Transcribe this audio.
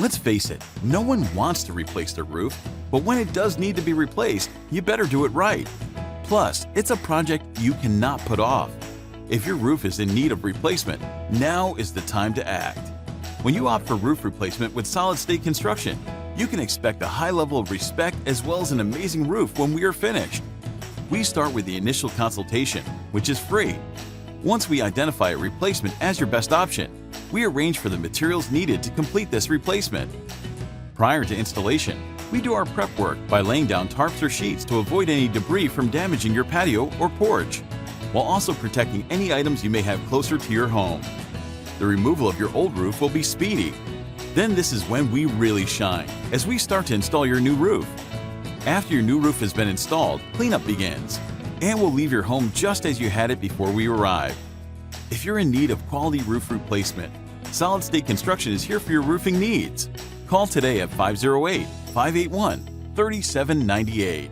Let's face it, no one wants to replace their roof, but when it does need to be replaced, you better do it right. Plus, it's a project you cannot put off. If your roof is in need of replacement, now is the time to act. When you opt for roof replacement with Solid State Construction, you can expect a high level of respect as well as an amazing roof when we are finished. We start with the initial consultation, which is free. Once we identify a replacement as your best option, we arrange for the materials needed to complete this replacement. Prior to installation, we do our prep work by laying down tarps or sheets to avoid any debris from damaging your patio or porch, while also protecting any items you may have closer to your home. The removal of your old roof will be speedy. Then this is when we really shine, as we start to install your new roof. After your new roof has been installed, cleanup begins, and we'll leave your home just as you had it before we arrived. If you're in need of quality roof replacement, Solid State Construction is here for your roofing needs. Call today at 508-581-3798.